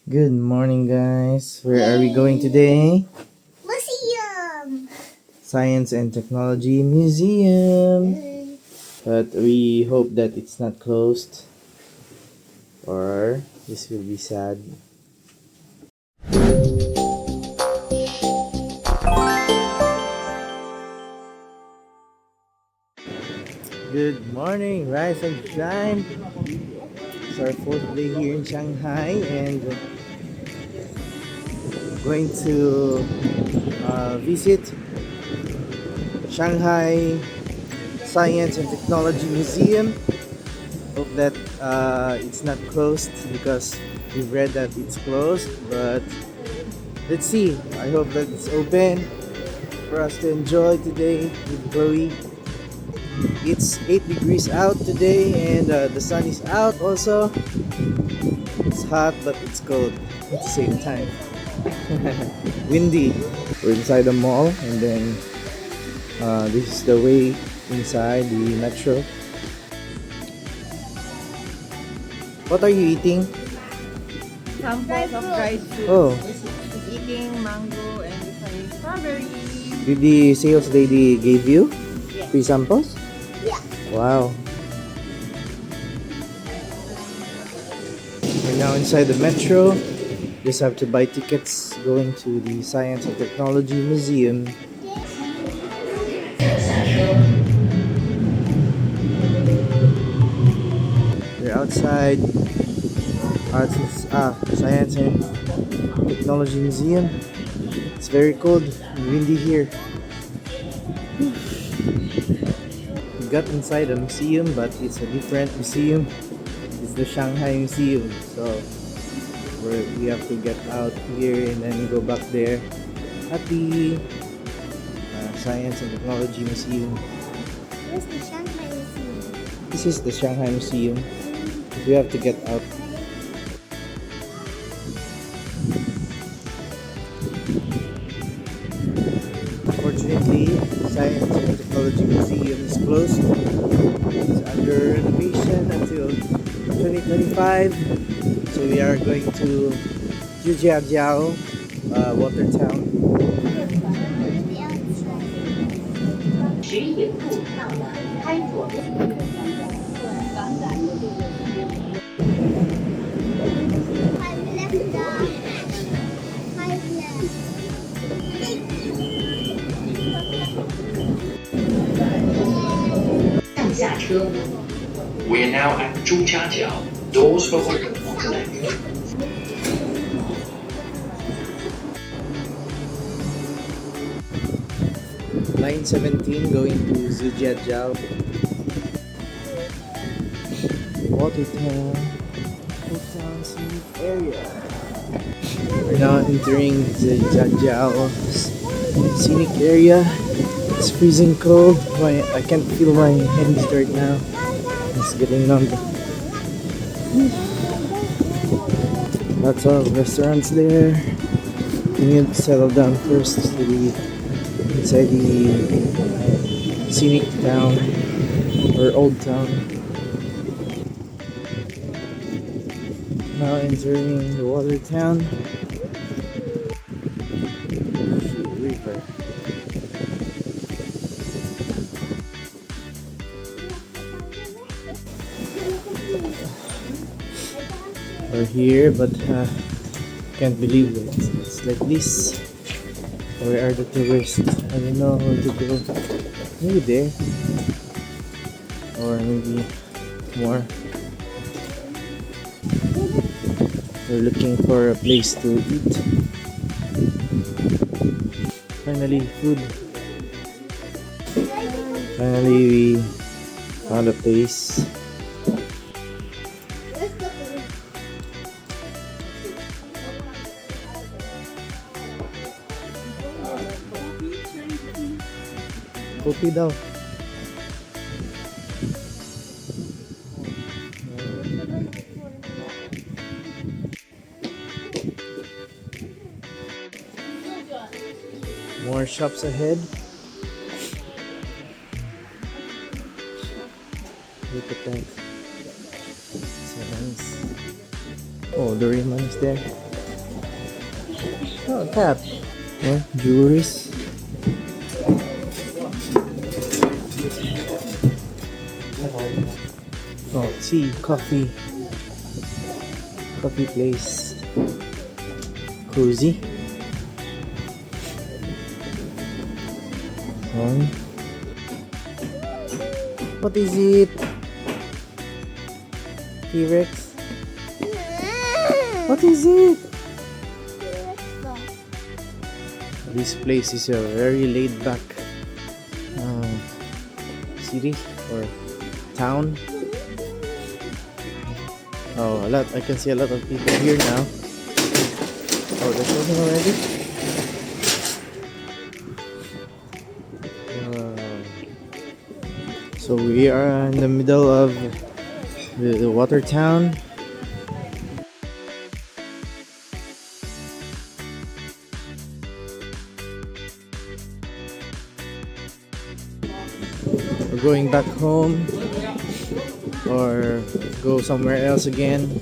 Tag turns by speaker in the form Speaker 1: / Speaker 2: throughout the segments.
Speaker 1: Good morning, guys. Where are we going today?
Speaker 2: Museum.
Speaker 1: Science and Technology Museum. But we hope that it's not closed, or this will be sad. Good morning, rise and shine. It's our fourth day here in Shanghai, and going to visit Shanghai Science and Technology Museum. Hope that it's not closed because we've read that it's closed, but let's see. I hope that it's open for us to enjoy today with Chloe. It's 8 degrees out today, and the sun is out also. It's hot, but it's cold at the same time. Windy. We're inside the mall, and then this is the way inside the metro. What are you eating?
Speaker 3: Samples of dried fruits.
Speaker 1: Oh,
Speaker 3: Eating mango and strawberry.
Speaker 1: did the sales lady give you
Speaker 3: Yes.
Speaker 1: free samples?
Speaker 2: Yeah.
Speaker 1: Wow. We're now inside the metro. Just have to buy tickets going to the Science and Technology Museum. We're outside Science and Technology Museum. It's very cold and windy here. We got inside the museum, but it's a different museum. It's the Shanghai Museum, so we have to get out here and then go back there at the Science and Technology Museum.
Speaker 2: Where's the Shanghai Museum?
Speaker 1: This is the Shanghai Museum. We have to get out. Unfortunately, Science and Technology Museum is closed. It's under renovation until 2025. So we are going to Zhujiajiao Water Town.
Speaker 2: Maybe outside. 5 left down. 5 left.
Speaker 4: We are now at Zhujiajiao. Doors will open on the left.
Speaker 1: Line 17 going to Zhujiajiao Water Town. Scenic area. We're now entering the Zhujiajiao scenic area. It's freezing cold. I can't feel my hands right now. It's getting numb. Lots of restaurants there. We need to settle down first to the inside the scenic town or old town. Now entering the water town. River. We're here, but can't believe it. It's like this. Where are the tourists? I don't know where to go. Maybe there, or maybe more. We're looking for a place to eat. Finally, food. Finally, we found a place. Kopi daw. More shops ahead. Look at that. So nice. Oh, the Rayman is there. Oh, tap. Yeah, jewelries. Oh, tea, coffee. Coffee place. Cozy. Oh. What is it? T-Rex? What is it? This place is a very laid back city or town. Oh, a lot. I can see a lot of people here now. Oh, they're closing already? So we are in the middle of the water town. We're going back home or go somewhere else again.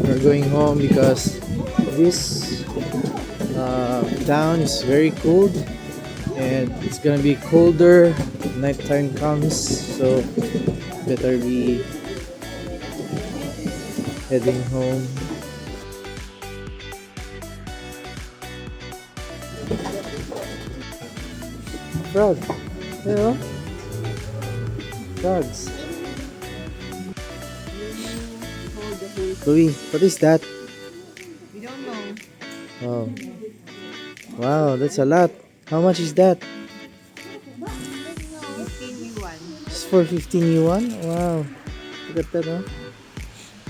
Speaker 1: We're going home because this town is very cold and it's gonna be colder nighttime comes, so better be heading home. Frog, hello, frogs. Chloe, what is that?
Speaker 3: We don't know.
Speaker 1: Oh, wow, that's a lot. How much is that?
Speaker 3: 15 yuan.
Speaker 1: Just for 15 yuan? Wow, look at that, huh?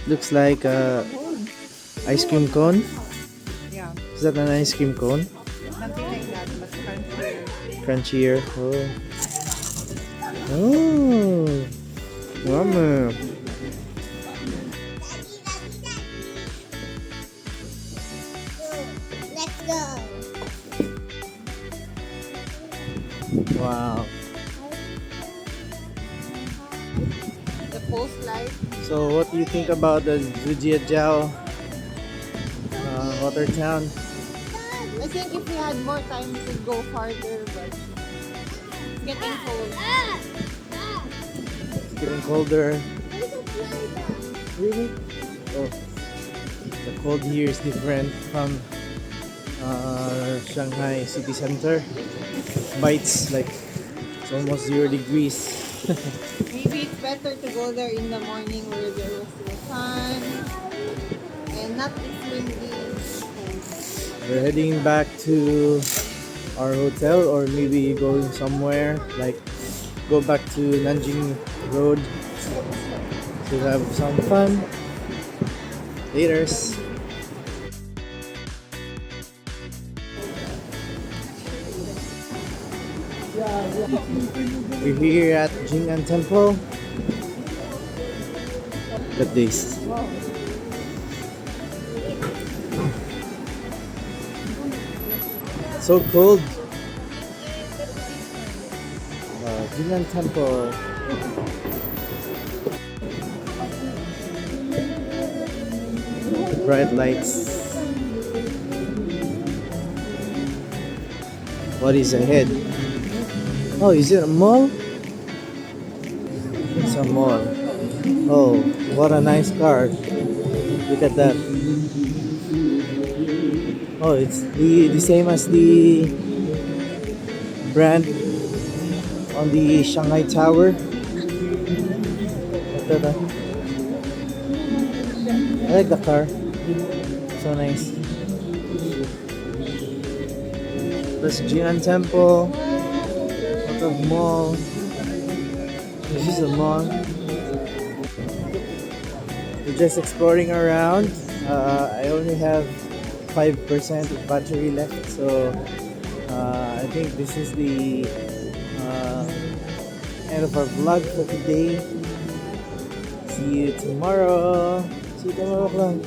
Speaker 1: Looks like a ice cream cone.
Speaker 3: Yeah,
Speaker 1: Is that an ice cream cone?
Speaker 3: something like that, but crunchier.
Speaker 1: Crunchier. Oh. Oh. Yummy.
Speaker 2: Let's go.
Speaker 1: Wow.
Speaker 3: The post light.
Speaker 1: So what do you think about the Zhujiajiao water town?
Speaker 3: I think if we had more time, we could go farther, but it's getting cold.
Speaker 1: It's getting colder. Really? Oh. The cold here is different from Shanghai city center. Bites like it's almost 0 degrees.
Speaker 3: Maybe it's better to go there in the morning where there was the sun and not extremely cold.
Speaker 1: We're heading back to our hotel or maybe going somewhere like go back to Nanjing Road to have some fun. Laters. We're here at Jing'an Temple. Look at this. So cold. Jing'an Temple. Bright lights. What is ahead? Oh, is it a mall? It's a mall. Oh, what a nice car. Look at that. Oh, it's the same as the brand on the Shanghai Tower. Look at that. I like the car. So nice. Plus Jian Temple. Lot of mall. This is a mall. We're just exploring around. I only have 5% of battery left, so I think this is the end of our vlog for today. See you tomorrow. See you tomorrow, vlog.